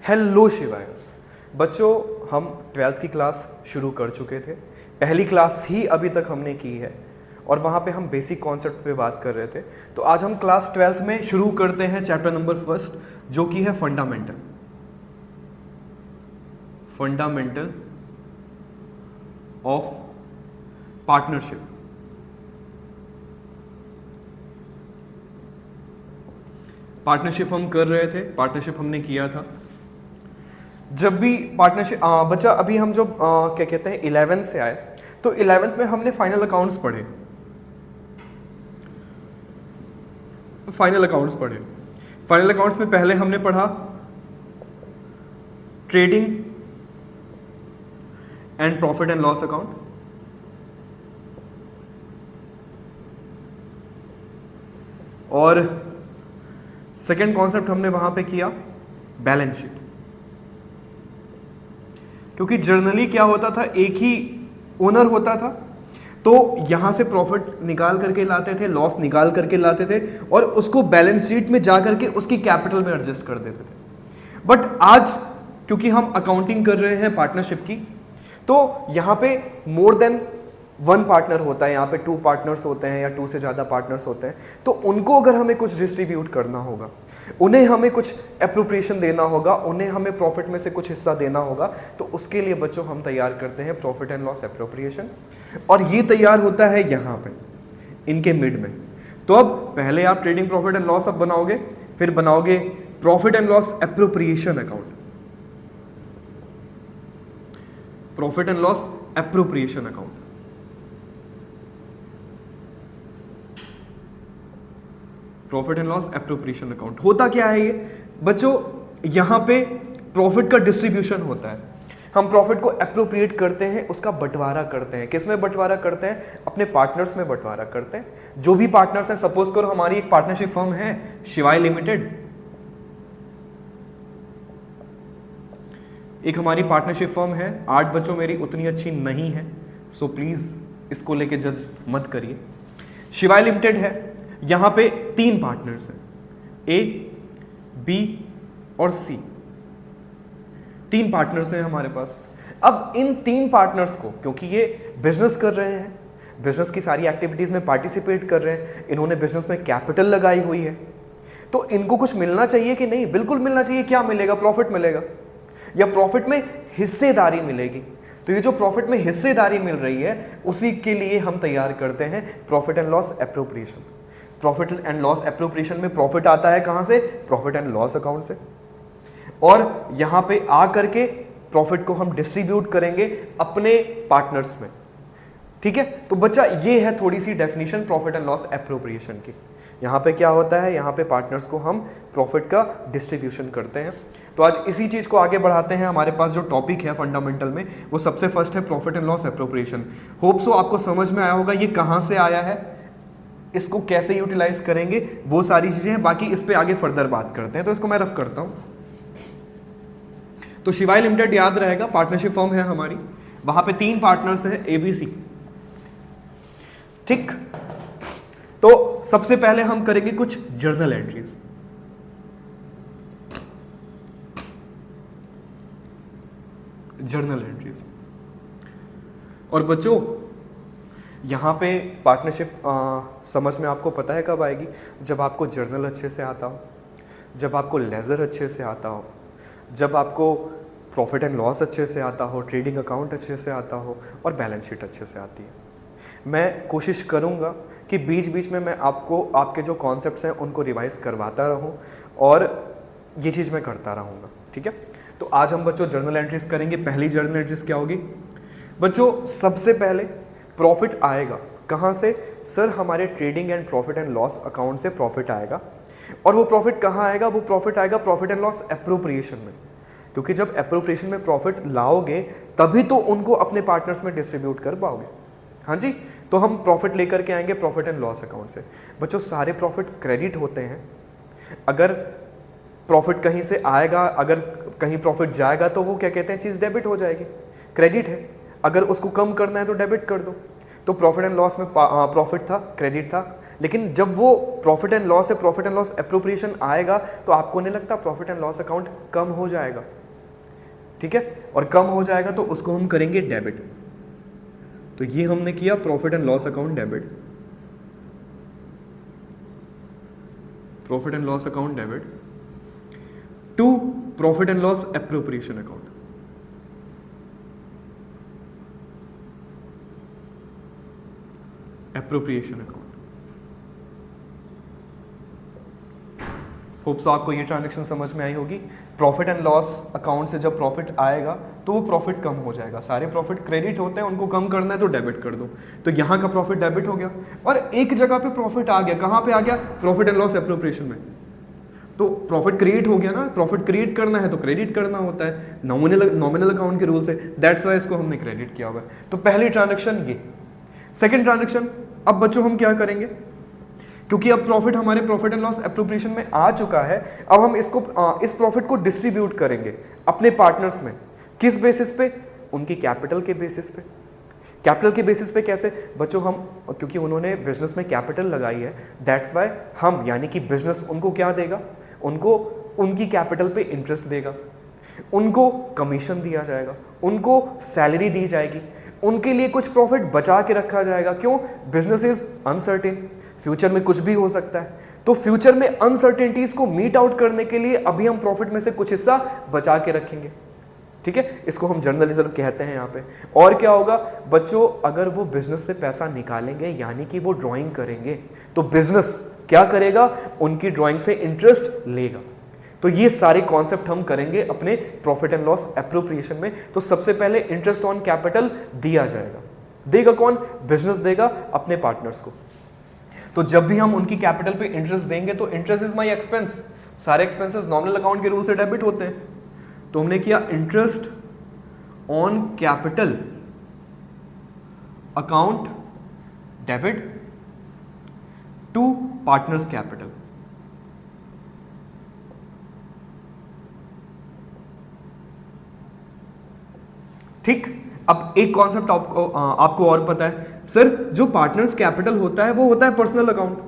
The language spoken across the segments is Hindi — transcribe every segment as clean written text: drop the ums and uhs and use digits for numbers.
हेलो शिवायस बच्चों, हम 12th की क्लास शुरू कर चुके थे। पहली क्लास ही अभी तक हमने की है और वहाँ पे हम बेसिक कॉन्सेप्ट पे बात कर रहे थे। तो आज हम क्लास 12th में शुरू करते हैं चैप्टर नंबर फर्स्ट, जो कि है फंडामेंटल ऑफ पार्टनरशिप। पार्टनरशिप हम कर रहे थे, पार्टनरशिप हमने किया था। जब भी पार्टनरशिप बच्चा, अभी हम जो क्या कहते हैं 11th से आए, तो 11th में हमने फाइनल अकाउंट्स पढ़े। फाइनल अकाउंट्स में पहले हमने पढ़ा trading and profit and loss account, और सेकेंड कॉन्सेप्ट हमने वहां पे किया बैलेंस शीट। क्योंकि जर्नली क्या होता था, एक ही ओनर होता था, तो यहां से प्रॉफिट निकाल करके लाते थे, लॉस निकाल करके लाते थे और उसको बैलेंस शीट में जा करके उसकी कैपिटल में एडजस्ट कर देते थे। बट आज क्योंकि हम अकाउंटिंग कर रहे हैं पार्टनरशिप की, तो यहां पे मोर देन वन पार्टनर होता है, यहाँ पे 2 पार्टनर्स होते हैं या 2 से ज़्यादा पार्टनर्स होते हैं। तो उनको अगर हमें कुछ डिस्ट्रीब्यूट करना होगा, उन्हें हमें कुछ एप्रोप्रिएशन देना होगा, उन्हें हमें प्रॉफिट में से कुछ हिस्सा देना होगा, तो उसके लिए बच्चों हम तैयार करते हैं प्रॉफिट एंड लॉस एप्रोप्रिएशन। और ये तैयार होता है यहाँ पे इनके मिड में। तो अब पहले आप ट्रेडिंग प्रॉफिट एंड लॉस अब बनाओगे, फिर बनाओगे profit and loss appropriation account, profit and loss appropriation account. Profit and loss appropriation account होता क्या है ये बच्चों? यहां पे प्रॉफिट का डिस्ट्रीब्यूशन होता है। हम प्रॉफिट को एप्रोप्रिएट करते हैं, उसका बंटवारा करते हैं। किस में बंटवारा करते हैं? अपने पार्टनर्स में बंटवारा करते हैं। जो भी पार्टनर्स हैं, सपोज करो हमारी एक पार्टनरशिप फर्म है शिवाय लिमिटेड, एक हमारी पार्टनरशिप फर्म है। आर्ट बच्चों मेरी उतनी अच्छी नहीं है, सो प्लीज इसको लेके जज मत करिए। शिवाय लिमिटेड है, यहां पे 3 पार्टनर्स हैं, ए, बी और सी। 3 पार्टनर्स हैं हमारे पास। अब इन 3 पार्टनर्स को, क्योंकि ये बिजनेस कर रहे हैं, बिजनेस की सारी एक्टिविटीज में पार्टिसिपेट कर रहे हैं, इन्होंने बिजनेस में कैपिटल लगाई हुई है, तो इनको कुछ मिलना चाहिए कि नहीं? बिल्कुल मिलना चाहिए। क्या मिलेगा? प्रॉफिट मिलेगा, या प्रॉफिट में हिस्सेदारी मिलेगी। तो ये जो प्रॉफिट में हिस्सेदारी मिल रही है, उसी के लिए हम तैयार करते हैं profit and loss appropriation. Profit and loss appropriation में प्रॉफिट आता है कहां से? प्रॉफिट एंड लॉस अकाउंट से। और यहां पे आ करके प्रॉफिट को हम डिस्ट्रीब्यूट करेंगे अपने पार्टनर्स में। ठीक है, तो बच्चा ये है थोड़ी सी definition profit and loss appropriation की। यहां पे क्या होता है, यहां पे पार्टनर्स को हम प्रॉफिट का डिस्ट्रीब्यूशन करते हैं। तो आज इसी चीज को आगे बढ़ाते हैं। हमारे पास जो टॉपिक है फंडामेंटल में, वो सबसे फर्स्ट है profit and loss appropriation. Hope so आपको समझ में आया होगा ये कहां से आया है, इसको कैसे यूटिलाइज करेंगे, वो सारी चीजें हैं। बाकी इस पे आगे फर्दर बात करते हैं। तो इसको मैं रफ करता हूं। तो शिवाय लिमिटेड याद रहेगा, पार्टनरशिप फर्म है हमारी, वहां पे 3 पार्टनर्स हैं, एबीसी। ठीक, तो सबसे पहले हम करेंगे कुछ जर्नल एंट्रीज। Journal entries. और बच्चों यहाँ पे पार्टनरशिप समझ में आपको पता है कब आएगी? जब आपको जर्नल अच्छे से आता हो, जब आपको लेजर अच्छे से आता हो, जब आपको प्रॉफिट एंड लॉस अच्छे से आता हो, ट्रेडिंग अकाउंट अच्छे से आता हो और बैलेंस शीट अच्छे से आती है। मैं कोशिश करूँगा कि बीच बीच में मैं आपको आपके जो कॉन्सेप्ट्स हैं उनको रिवाइज करवाता रहूँ, और ये चीज़ मैं करता रहूँगा। ठीक है, तो आज हम बच्चों जर्नल एंट्रीज करेंगे। पहली जर्नल एंट्रीज क्या होगी बच्चों? सबसे पहले प्रॉफिट आएगा कहाँ से? सर हमारे trading and profit and loss account से प्रॉफिट आएगा। और वो प्रॉफिट कहाँ आएगा? वो प्रॉफिट आएगा प्रॉफिट एंड लॉस एप्रोप्रिएशन में। क्योंकि जब एप्रोप्रिएशन में प्रॉफिट लाओगे तभी तो उनको अपने पार्टनर्स में डिस्ट्रीब्यूट कर पाओगे। हाँ जी, तो हम प्रॉफिट लेकर के आएंगे प्रॉफिट एंड लॉस अकाउंट से। बच्चों सारे प्रॉफिट क्रेडिट होते हैं। अगर प्रॉफिट कहीं से आएगा, अगर कहीं प्रॉफिट जाएगा, तो वो क्या कहते हैं, चीज़ डेबिट हो जाएगी। क्रेडिट है, अगर उसको कम करना है तो डेबिट कर दो। तो प्रॉफिट एंड लॉस में प्रॉफिट था, क्रेडिट था, लेकिन जब वो प्रॉफिट एंड लॉस है, प्रॉफिट एंड लॉस एप्रोप्रिएशन आएगा तो आपको नहीं लगता प्रॉफिट एंड लॉस अकाउंट कम हो जाएगा? ठीक है, और कम हो जाएगा तो उसको हम करेंगे डेबिट। तो ये हमने किया profit and loss account debit, profit and loss account debit to profit and loss appropriation account. Appropriation account. Hope so आपको ये ट्रांजैक्शन समझ में आई होगी। प्रॉफिट एंड लॉस अकाउंट से जब प्रॉफिट आएगा तो वो प्रॉफिट कम हो जाएगा। सारे प्रॉफिट क्रेडिट होते हैं, उनको कम करना है तो डेबिट कर दो। तो यहाँ का प्रॉफिट डेबिट हो गया और एक जगह पे प्रॉफिट आ गया। कहाँ पे आ गया? प्रॉफिट एंड लॉस एप्रोप्रिएशन में। तो प्रॉफिट क्रिएट हो गया ना, प्रॉफिट क्रिएट करना है तो क्रेडिट करना होता है नॉमिनल अकाउंट के रूल से, दैट्स वाई इसको हमने क्रेडिट किया हुआ है। तो पहली ट्रांजैक्शन ये। सेकेंड ट्रांजैक्शन, अब बच्चों हम क्या करेंगे, क्योंकि अब प्रॉफिट हमारे प्रॉफिट एंड लॉस एप्रोप्रिएशन में आ चुका है, अब हम इसको इस प्रॉफिट को डिस्ट्रीब्यूट करेंगे अपने पार्टनर्स में। किस बेसिस पे? उनकी कैपिटल के बेसिस पे। कैपिटल के बेसिस पे कैसे बच्चों? हम क्योंकि उन्होंने बिजनेस में कैपिटल लगाई है, दैट्स वाई हम यानी कि बिजनेस उनको क्या देगा? उनको उनकी कैपिटल पे इंटरेस्ट देगा, उनको कमीशन दिया जाएगा, उनको सैलरी दी जाएगी, उनके लिए कुछ प्रॉफिट बचा के रखा जाएगा। क्यों? बिजनेस इज अनसर्टेन, फ्यूचर में कुछ भी हो सकता है। तो फ्यूचर में अनसर्टेनिटीज को मीट आउट करने के लिए अभी हम प्रॉफिट में से कुछ हिस्सा बचा के रखेंगे। ठीक है, इसको हम जर्नल रिजर्व कहते हैं यहाँ पे। और क्या होगा बच्चों, अगर वो बिजनेस से पैसा निकालेंगे यानी कि वो ड्राइंग करेंगे तो बिजनेस क्या करेगा? उनकी ड्राइंग से इंटरेस्ट लेगा। तो ये सारे कॉन्सेप्ट हम करेंगे अपने प्रॉफिट एंड लॉस एप्रोप्रिएशन में। तो सबसे पहले इंटरेस्ट ऑन कैपिटल दिया जाएगा। देगा कौन? बिजनेस देगा अपने पार्टनर्स को। तो जब भी हम उनकी कैपिटल पे इंटरेस्ट देंगे तो इंटरेस्ट इज माय एक्सपेंस। सारे एक्सपेंसेस नॉमिनल अकाउंट के रूल से डेबिट होते हैं। तो हमने किया interest on capital account debit to partners capital. ठीक, अब एक कॉन्सेप्ट आपको और पता है सर, जो पार्टनर्स कैपिटल होता है वो होता है पर्सनल अकाउंट।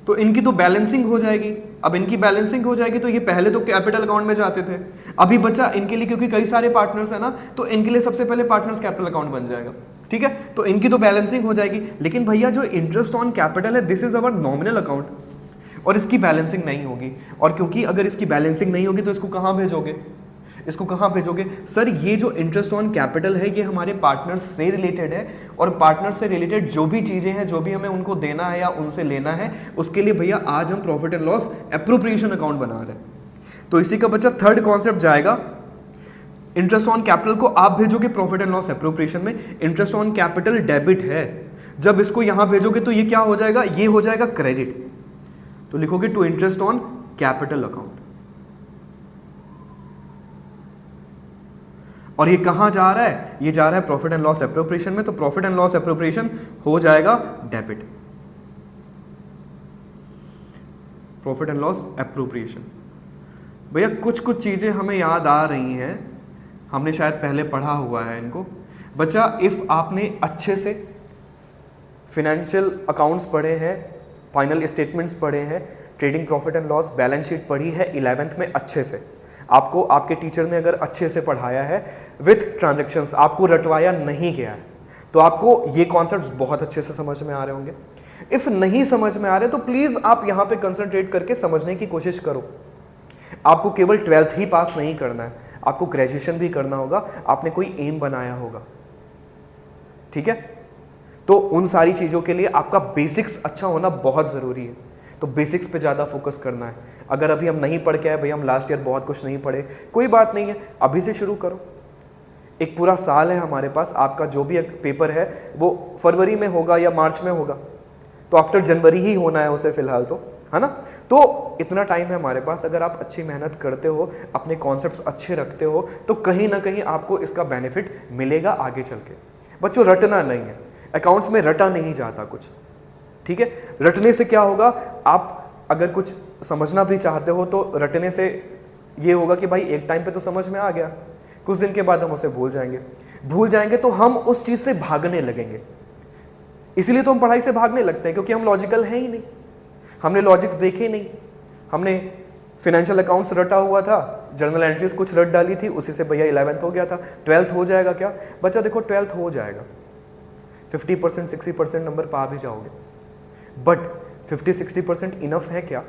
तो इनकी तो बैलेंसिंग हो जाएगी। अब इनकी बैलेंसिंग हो जाएगी तो ये पहले तो कैपिटल अकाउंट में जाते थे, अभी बचा इनके लिए, क्योंकि कई सारे पार्टनर्स है ना, तो इनके लिए सबसे पहले पार्टनर्स कैपिटल अकाउंट बन जाएगा। ठीक है, तो इनकी तो बैलेंसिंग हो जाएगी। लेकिन भैया जो इंटरेस्ट ऑन कैपिटल है, this is our nominal account और इसकी बैलेंसिंग नहीं होगी। और क्योंकि अगर इसकी बैलेंसिंग नहीं होगी तो इसको कहां भेजोगे? इसको कहां भेजोगे? सर ये जो इंटरेस्ट ऑन कैपिटल है ये हमारे पार्टनर्स से रिलेटेड है, और पार्टनर्स से रिलेटेड जो भी चीजें हैं, जो भी हमें उनको देना है या उनसे लेना है, उसके लिए भैया आज हम profit and loss appropriation account बना रहे हैं। तो इसी का बच्चा थर्ड कॉन्सेप्ट जाएगा, इंटरेस्ट ऑन कैपिटल को आप भेजोगे प्रॉफिट एंड लॉस एप्रोप्रिएशन में। इंटरेस्ट ऑन कैपिटल डेबिट है, जब इसको यहां भेजोगे तो ये क्या हो जाएगा? ये हो जाएगा क्रेडिट। तो लिखोगे to interest on capital account. और ये कहां जा रहा है? ये जा रहा है प्रॉफिट एंड लॉस एप्रोप्रिएशन में। तो प्रॉफिट एंड लॉस एप्रोप्रिएशन हो जाएगा debit, profit and loss appropriation. भैया कुछ कुछ चीजें हमें याद आ रही हैं, हमने शायद पहले पढ़ा हुआ है इनको। बच्चा इफ आपने अच्छे से फिनेंशियल अकाउंट्स पढ़े हैं, फाइनल स्टेटमेंट्स पढ़े हैं, trading profit and loss balance sheet पढ़ी है 11th में अच्छे से, आपको आपके टीचर ने अगर अच्छे से पढ़ाया है विथ ट्रांजैक्शंस, आपको रटवाया नहीं गया है, तो आपको ये कॉन्सेप्ट बहुत अच्छे से समझ में आ रहे होंगे। इफ नहीं समझ में आ रहे तो प्लीज आप यहां पे कंसंट्रेट करके समझने की कोशिश करो। आपको केवल 12th ही पास नहीं करना है, आपको ग्रेजुएशन भी करना होगा, आपने कोई एम बनाया होगा। ठीक है, तो उन सारी चीजों के लिए आपका बेसिक्स अच्छा होना बहुत जरूरी है। तो बेसिक्स पे ज़्यादा फोकस करना है। अगर अभी हम नहीं पढ़ के आए, भैया हम लास्ट ईयर बहुत कुछ नहीं पढ़े, कोई बात नहीं है, अभी से शुरू करो। एक पूरा साल है हमारे पास, आपका जो भी एक पेपर है वो फरवरी में होगा या मार्च में होगा, तो आफ्टर जनवरी ही होना है उसे फिलहाल, तो है ना। तो इतना टाइम है हमारे पास, अगर आप अच्छी मेहनत करते हो, अपने कॉन्सेप्ट्स अच्छे रखते हो, तो कहीं ना कहीं आपको इसका बेनिफिट मिलेगा आगे चल के। बच्चों रटना नहीं है, अकाउंट्स में रटा नहीं जाता कुछ। ठीक है, रटने से क्या होगा, आप अगर कुछ समझना भी चाहते हो तो रटने से ये होगा कि भाई एक टाइम पे तो समझ में आ गया, कुछ दिन के बाद हम उसे भूल जाएंगे तो हम उस चीज से भागने लगेंगे। इसीलिए तो हम पढ़ाई से भागने लगते हैं, क्योंकि हम लॉजिकल हैं ही नहीं, हमने लॉजिक्स देखे नहीं। हमने फाइनेंशियल अकाउंट्स रटा हुआ था, जर्नल एंट्रीज कुछ रट डाली थी, उसी से भैया 11th हो गया था। 12th हो जाएगा क्या बच्चा? देखो 12th हो जाएगा, 50% 60% नंबर पा भी जाओगे, बट 50-60% इनफ है क्या?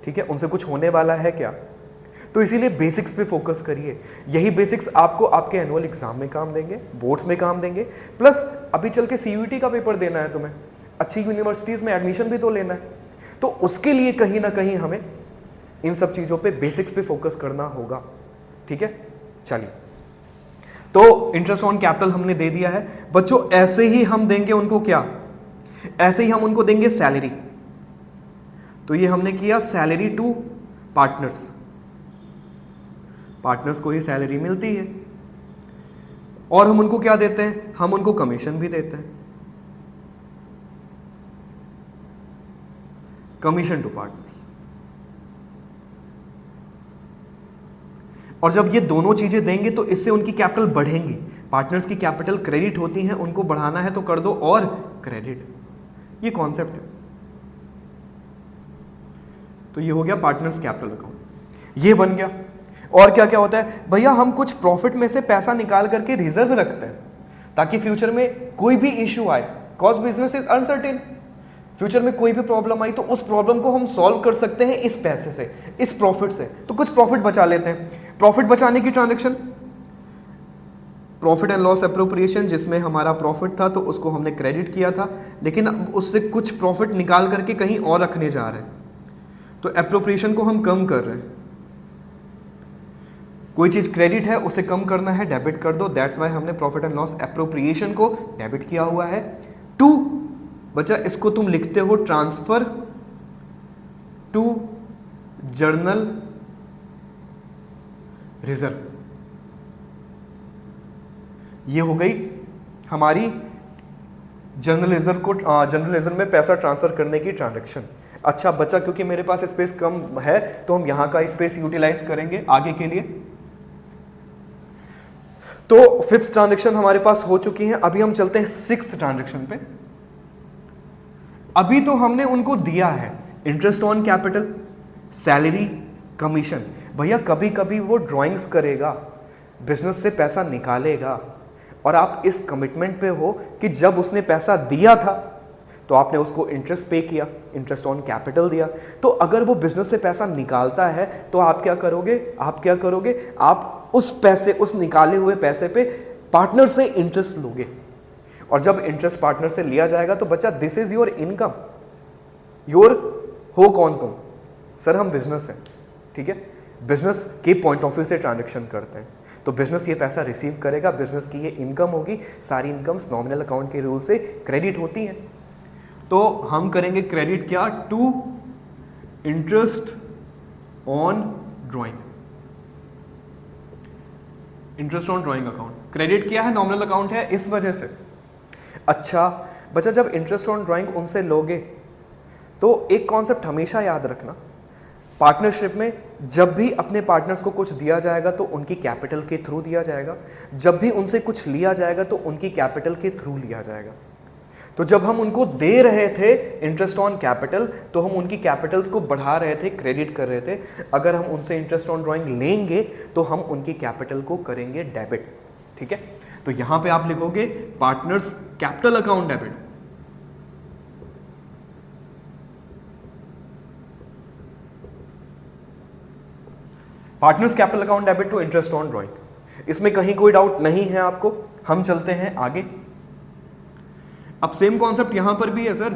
ठीक है, उनसे कुछ होने वाला है क्या? तो इसीलिए बेसिक्स पे फोकस करिए। यही बेसिक्स आपको आपके एनुअल एग्जाम में काम देंगे, बोर्ड्स में काम देंगे, प्लस अभी चल के सीयूईटी का पेपर देना है तुम्हें, अच्छी यूनिवर्सिटीज में एडमिशन भी तो लेना है, तो उसके लिए कहीं ना कहीं हमें इन सब चीजों पे बेसिक्स पे फोकस करना होगा। ठीक है, चलिए, तो इंटरेस्ट ऑन कैपिटल हमने दे दिया है बच्चों। ऐसे ही हम देंगे उनको क्या? ऐसे ही हम उनको देंगे सैलरी। तो ये हमने किया सैलरी टू पार्टनर्स, पार्टनर्स को ही सैलरी मिलती है। और हम उनको क्या देते हैं? हम उनको कमीशन भी देते हैं, कमीशन टू पार्टनर्स। और जब ये दोनों चीजें देंगे तो इससे उनकी कैपिटल बढ़ेंगी। पार्टनर्स की कैपिटल क्रेडिट होती है, उनको बढ़ाना है तो कर दो और क्रेडिट, ये कॉन्सेप्ट है। तो ये हो गया पार्टनर्स कैपिटल अकाउंट, ये बन गया। और क्या क्या होता है भैया? हम कुछ प्रॉफिट में से पैसा निकाल करके रिजर्व रखते हैं ताकि फ्यूचर में कोई भी इश्यू आए, cause business is uncertain, future में कोई भी प्रॉब्लम आई तो उस प्रॉब्लम को हम सॉल्व कर सकते हैं इस पैसे से, इस प्रॉफिट से। तो कुछ प्रॉफिट बचा लेते हैं। प्रॉफिट बचाने की transaction, profit and loss appropriation, जिसमें हमारा प्रॉफिट था तो उसको हमने क्रेडिट किया था, लेकिन अब उससे कुछ प्रॉफिट निकाल करके कहीं और रखने जा रहे हैं, तो एप्रोप्रिएशन को हम कम कर रहे हैं। कोई चीज क्रेडिट है उसे कम करना है, डेबिट कर दो, दैट्स वाई हमने प्रॉफिट एंड लॉस एप्रोप्रिएशन को डेबिट किया हुआ है। टू बच्चा, इसको तुम लिखते हो ट्रांसफर टू जर्नल रिजर्व। ये हो गई हमारी जर्नल रिजर्व को, जर्नल रिजर्व में पैसा ट्रांसफर करने की ट्रांजैक्शन। अच्छा बच्चा, क्योंकि मेरे पास स्पेस कम है तो हम यहां का स्पेस यूटिलाइज करेंगे आगे के लिए। तो 5th ट्रांजैक्शन हमारे पास हो चुकी है। अभी हम चलते हैं 6th ट्रांजैक्शन पे। अभी तो हमने उनको दिया है interest on capital, salary, commission. भैया कभी कभी वो ड्राइंग्स करेगा, बिजनेस से पैसा निकालेगा, और आप इस कमिटमेंट पे हो कि जब उसने पैसा दिया था तो आपने उसको इंटरेस्ट पे किया, इंटरेस्ट ऑन कैपिटल दिया। तो अगर वो बिजनेस से पैसा निकालता है तो आप क्या करोगे? आप उस पैसे, उस निकाले हुए पैसे पे पार्टनर से इंटरेस्ट लोगे, और जब इंटरेस्ट पार्टनर से लिया जाएगा तो बच्चा this is your income. Your हो कौन तुम? सर हम बिजनेस हैं, ठीक है, बिजनेस के पॉइंट ऑफ व्यू से ट्रांजैक्शन करते हैं, तो बिजनेस ये पैसा रिसीव करेगा, बिजनेस की ये इनकम होगी। सारी इनकम्स नॉमिनल अकाउंट के रूल से क्रेडिट होती हैं, तो हम करेंगे क्रेडिट क्या? To interest on drawing, interest on drawing account. Credit किया है, नॉमिनल अकाउंट है, इस वजह से। अच्छा बच्चा, जब इंटरेस्ट ऑन ड्राइंग उनसे लोगे तो एक कॉन्सेप्ट हमेशा याद रखना, पार्टनरशिप में जब भी अपने पार्टनर्स को कुछ दिया जाएगा तो उनकी कैपिटल के थ्रू दिया जाएगा, जब भी उनसे कुछ लिया जाएगा तो उनकी कैपिटल के थ्रू लिया जाएगा। तो जब हम उनको दे रहे थे इंटरेस्ट ऑन कैपिटल तो हम उनकी कैपिटल्स को बढ़ा रहे थे, क्रेडिट कर रहे थे। अगर हम उनसे इंटरेस्ट ऑन ड्राइंग लेंगे तो हम उनकी कैपिटल को करेंगे डेबिट। ठीक है, तो यहां पे आप लिखोगे partners capital account debit. Partners capital account debit to interest on drawing. इसमें कहीं कोई डाउट नहीं है आपको? हम चलते हैं आगे। अब सेम कॉन्सेप्ट यहां पर भी है sir.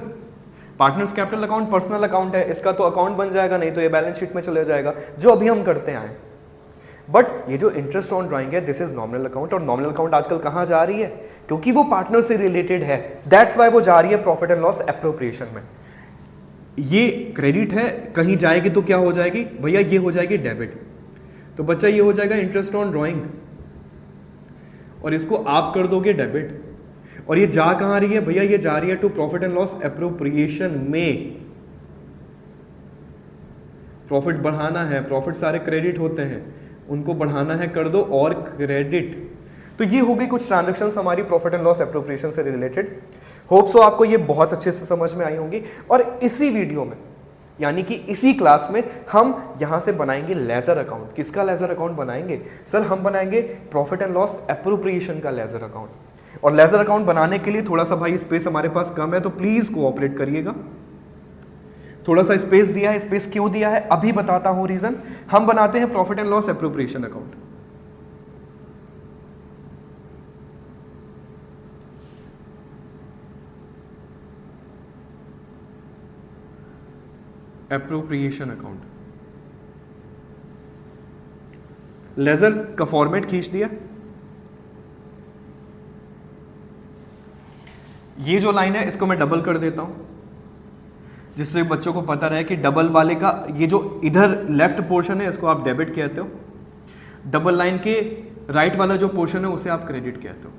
Partners capital account personal account है, इसका तो अकाउंट बन जाएगा, नहीं तो ये बैलेंस शीट में चले जाएगा, जो अभी हम करते आए। बट ये जो इंटरेस्ट ऑन ड्राइंग है दिस इज नॉमिनल अकाउंट, और नॉमिनल अकाउंट आजकल कहां जा रही है? क्योंकि वो पार्टनर से रिलेटेड है, दैट्स वाई वो जा रही है प्रॉफिट एंड लॉस एप्रोप्रिएशन में। ये क्रेडिट है, कहीं जाएगी तो क्या हो जाएगी भैया? ये हो जाएगी डेबिट। तो बच्चा ये हो जाएगा इंटरेस्ट ऑन ड्राइंग, और इसको आप कर दोगे डेबिट। और ये जा कहां रही है भैया? ये जा रही है to profit and loss appropriation में। प्रॉफिट बढ़ाना है, प्रॉफिट सारे क्रेडिट होते हैं, उनको बढ़ाना है, कर दो और क्रेडिट। तो ये हो गई कुछ ट्रांजेक्शन्स हमारी प्रॉफिट एंड लॉस एप्रोप्रिएशन से रिलेटेड। होप सो आपको ये बहुत अच्छे से समझ में आई होंगी। और इसी वीडियो में यानी कि इसी क्लास में हम यहां से बनाएंगे लेजर अकाउंट। किसका लेजर अकाउंट बनाएंगे सर? हम बनाएंगे प्रॉफिट एंड लॉस एप्रोप्रिएशन का लेजर अकाउंट। और लेजर अकाउंट बनाने के लिए थोड़ा सा भाई स्पेस हमारे पास कम है, तो प्लीज कोऑपरेट करिएगा। थोड़ा सा स्पेस दिया है, स्पेस क्यों दिया है अभी बताता हूं रीजन। हम बनाते हैं profit and loss appropriation account. Appropriation account, ledger का फॉर्मेट खींच दिया। ये जो लाइन है इसको मैं डबल कर देता हूं, जिससे बच्चों को पता रहे कि डबल वाले का ये जो इधर लेफ्ट पोर्शन है इसको आप डेबिट कहते हो, डबल लाइन के राइट वाला जो पोर्शन है उसे आप क्रेडिट कहते हो।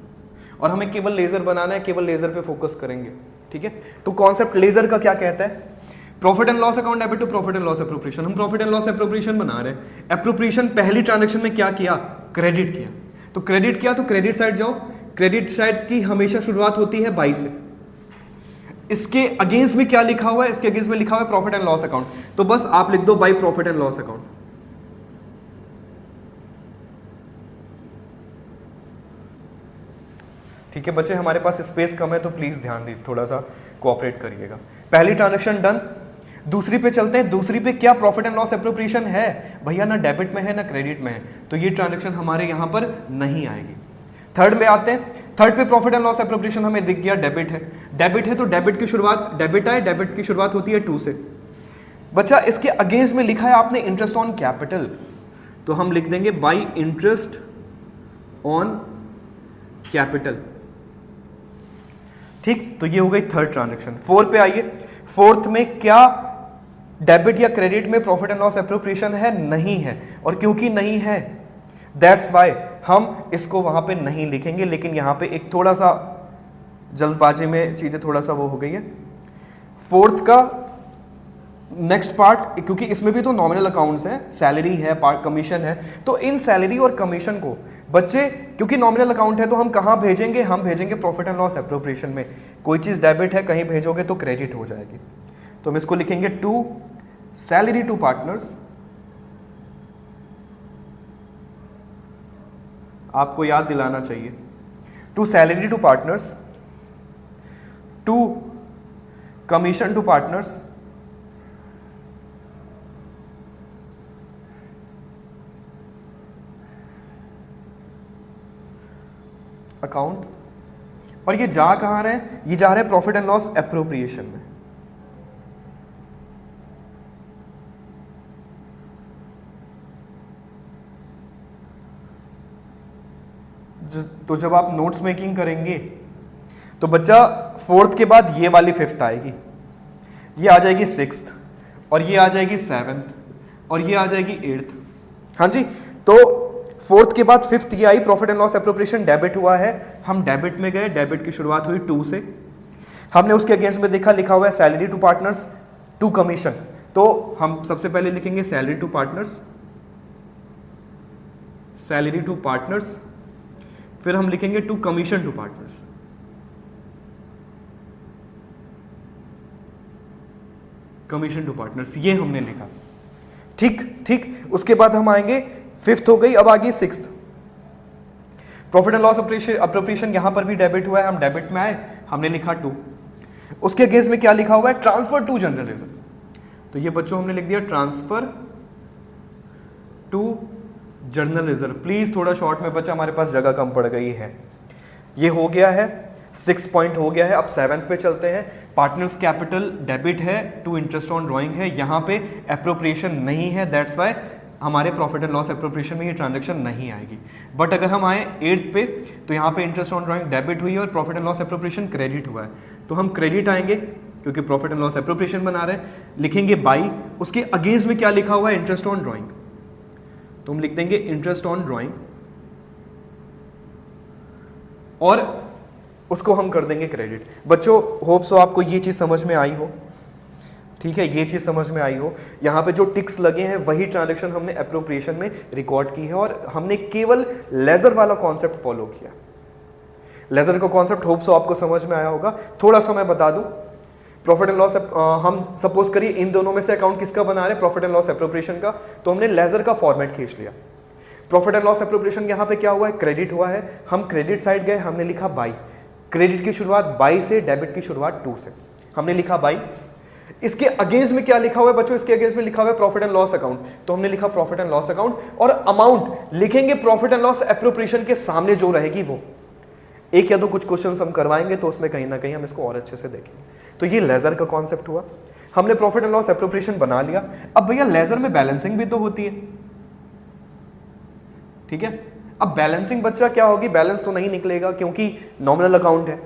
और हमें केवल लेजर बनाना है, केवल लेजर पे फोकस करेंगे, ठीक है। तो कॉन्सेप्ट लेजर का क्या कहता है? Profit and loss account debit to profit and loss appropriation. हम प्रॉफिट एंड लॉस एप्रोप्रिएशन बना रहे हैं। एप्रोप्रिएशन पहली ट्रांजैक्शन में क्या किया? क्रेडिट किया। तो क्रेडिट किया तो क्रेडिट साइड जाओ। क्रेडिट साइड की हमेशा शुरुआत होती है बाई से। इसके अगेंस्ट में क्या लिखा हुआ है? इसके अगेंस्ट में लिखा हुआ है प्रॉफिट एंड लॉस अकाउंट, तो बस आप लिख दो by profit and loss account. ठीक है बच्चे, हमारे पास स्पेस कम है तो प्लीज ध्यान दीजिए, थोड़ा सा कोऑपरेट करिएगा। पहली ट्रांजैक्शन डन। दूसरी पे चलते हैं। दूसरी पे क्या प्रॉफिट एंड लॉस एप्रोप्रिएशन है? भैया ना डेबिट में है ना क्रेडिट में है, तो ये ट्रांजैक्शन हमारे यहां पर नहीं आएगी। थर्ड में आते हैं। थर्ड पे प्रॉफिट एंड लॉस एप्रोप्रिएशन हमें दिख गया डेबिट है। डेबिट है तो डेबिट की शुरुआत, डेबिट आए, डेबिट की शुरुआत होती है 2 से। बच्चा इसके अगेंस्ट में लिखा है आपने इंटरेस्ट ऑन कैपिटल, तो हम लिख देंगे बाई इंटरेस्ट ऑन कैपिटल। ठीक, तो ये हो गई थर्ड ट्रांजैक्शन। 4 पे आइए। फोर्थ में क्या डेबिट या क्रेडिट में प्रॉफिट एंड लॉस एप्रोप्रिएशन है? नहीं है। और क्योंकि नहीं है दैट्स वाई हम इसको वहां पे नहीं लिखेंगे। लेकिन यहां पे एक थोड़ा सा जल्दबाजी में चीजें थोड़ा सा वो हो गई है। फोर्थ का नेक्स्ट पार्ट, क्योंकि इसमें भी तो नॉमिनल अकाउंट्स हैं, सैलरी है, पार्ट कमीशन है, तो इन सैलरी और कमीशन को बच्चे, क्योंकि नॉमिनल अकाउंट है तो हम कहां भेजेंगे? हम भेजेंगे प्रॉफिट एंड लॉस एप्रोप्रिएशन में। कोई चीज डेबिट है कहीं भेजोगे तो क्रेडिट हो जाएगी, तो हम इसको लिखेंगे टू सैलरी टू पार्टनर्स। आपको याद दिलाना चाहिए, to salary to partners, to commission to partners, account. और ये जा कहां रहे हैं? ये जा रहे हैं प्रॉफिट एंड लॉस एप्रोप्रिएशन में। तो जब आप नोट्स मेकिंग करेंगे तो बच्चा फोर्थ के बाद ये वाली फिफ्थ आएगी, ये आ जाएगी सिक्स्थ, और ये आ जाएगी सेवेंथ, और ये आ जाएगी एट्थ। हाँ जी, तो फोर्थ के बाद फिफ्थ ये आई, profit and loss appropriation debit हुआ है, हम डेबिट में गए, डेबिट की शुरुआत हुई 2 से। हमने उसके अगेंस्ट में देखा लिखा हुआ है salary to partners, to commission, तो हम सबसे पहले लिखेंगे salary to partners, salary to partners, फिर हम लिखेंगे to commission to partners, commission to partners, ये हमने लिखा। ठीक ठीक, उसके बाद हम आएंगे, फिफ्थ हो गई, अब आ गई sixth. Profit and loss appropriation यहां पर भी डेबिट हुआ है, हम डेबिट में आए, हमने लिखा 2। उसके अगेंस्ट में क्या लिखा हुआ है? ट्रांसफर टू जनरल रिजर्व, तो ये बच्चों हमने लिख दिया transfer to general reserve. Please थोड़ा शॉर्ट में बच्चा, हमारे पास जगह कम पड़ गई है। ये हो गया है, 6 पॉइंट हो गया है। अब 7th पे चलते हैं। पार्टनर्स कैपिटल डेबिट है, टू इंटरेस्ट ऑन ड्राइंग है, यहां पे एप्रोप्रिएशन नहीं है, दैट्स वाई हमारे प्रॉफिट एंड लॉस एप्रोप्रिएशन में ये ट्रांजैक्शन नहीं आएगी। बट अगर हम आए 8th पे, तो यहाँ पे इंटरेस्ट ऑन ड्राइंग डेबिट हुई है और profit and loss appropriation credit हुआ है, तो हम क्रेडिट आएंगे क्योंकि प्रॉफिट एंड लॉस एप्रोप्रिएशन बना रहे हैं, लिखेंगे बाई। उसके अगेंस्ट में क्या लिखा हुआ है? इंटरेस्ट ऑन ड्राइंग, तो हम लिख देंगे इंटरेस्ट ऑन ड्राइंग, और उसको हम कर देंगे क्रेडिट। बच्चों होप सो आपको ये चीज समझ में आई हो, ठीक है, ये चीज समझ में आई हो। यहाँ पे जो टिक्स लगे हैं वही ट्रांजैक्शन हमने एप्रोप्रिएशन में रिकॉर्ड की है और हमने केवल लेजर वाला कॉन्सेप्ट फॉलो किया। लेजर का कॉन्सेप्ट होप सो आपको समझ में आया होगा। थोड़ा सा मैं बता दूं, प्रॉफिट एंड लॉस, हम सपोज करिए इन दोनों में से अकाउंट किसका बना रहे हैं, प्रॉफिट एंड लॉस एप्रोप्रिएशन का, तो हमने लेजर का फॉर्मेट खींच लिया। प्रॉफिट एंड लॉस एप्रोप्रिएशन यहाँ पे क्या हुआ है, क्रेडिट हुआ है, हम क्रेडिट साइड गए, हमने लिखा बाई, क्रेडिट की शुरुआत बाई से, डेबिट की शुरुआत टू से, हमने लिखा बाई। इसके अगेंस्ट में क्या लिखा हुआ है बच्चों, इसके अगेंस्ट में लिखा हुआ है प्रॉफिट एंड लॉस अकाउंट, तो हमने लिखा प्रॉफिट एंड लॉस अकाउंट, और अमाउंट लिखेंगे प्रॉफिट एंड लॉस एप्रोप्रिएशन के सामने जो रहेगी वो। एक या दो कुछ क्वेश्चंस हम करवाएंगे तो उसमें कहीं ना कहीं हम इसको और अच्छे से देखेंगे। तो ये लेजर का कॉन्सेप्ट हुआ, हमने प्रॉफिट एंड लॉस एप्रोप्रिएशन बना लिया। अब भैया लेजर में बैलेंसिंग भी तो होती है, ठीक है। अब बैलेंसिंग बच्चा क्या होगी, बैलेंस तो नहीं निकलेगा क्योंकि नॉमिनल अकाउंट है,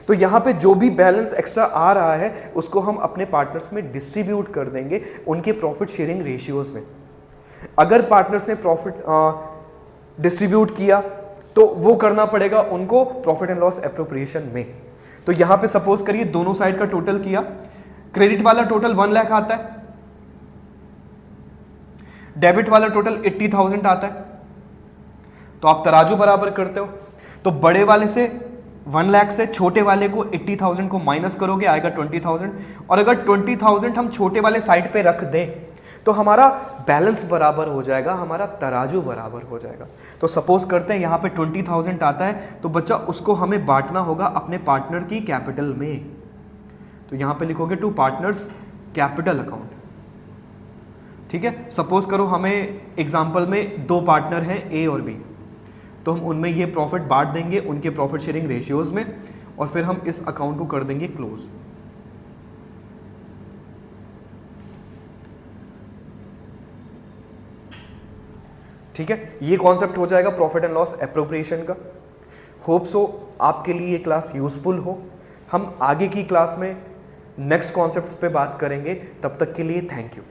तो यहां पे जो भी बैलेंस एक्स्ट्रा आ रहा है उसको हम अपने पार्टनर्स में डिस्ट्रीब्यूट कर देंगे उनके प्रॉफिट शेयरिंग रेशियोज में। अगर पार्टनर्स ने प्रॉफिट डिस्ट्रीब्यूट किया तो वो करना पड़ेगा उनको प्रॉफिट एंड लॉस एप्रोप्रिएशन में। तो यहां पे सपोज करिए दोनों साइड का टोटल किया, क्रेडिट वाला टोटल 1 लाख आता है, डेबिट वाला टोटल 80,000 आता है, तो आप तराजू बराबर करते हो, तो बड़े वाले से 1 लाख से छोटे वाले को 80,000 को माइनस करोगे, आएगा 20,000, और अगर 20,000 हम छोटे वाले साइड पे रख दें तो हमारा बैलेंस बराबर हो जाएगा, हमारा तराजू बराबर हो जाएगा। तो सपोज करते हैं यहाँ पे 20,000 आता है, तो बच्चा उसको हमें बांटना होगा अपने पार्टनर की कैपिटल में, तो यहाँ पे लिखोगे टू पार्टनर्स कैपिटल अकाउंट, ठीक है। सपोज करो हमें एग्जाम्पल में 2 पार्टनर हैं ए और बी, तो हम उनमें ये प्रॉफिट बांट देंगे उनके प्रॉफिट शेयरिंग रेशियोज में, और फिर हम इस अकाउंट को कर देंगे क्लोज। ठीक है, ये कॉन्सेप्ट हो जाएगा प्रॉफिट एंड लॉस एप्रोप्रिएशन का। होप सो आपके लिए ये क्लास यूजफुल हो। हम आगे की क्लास में नेक्स्ट कॉन्सेप्ट्स पे बात करेंगे, तब तक के लिए थैंक यू।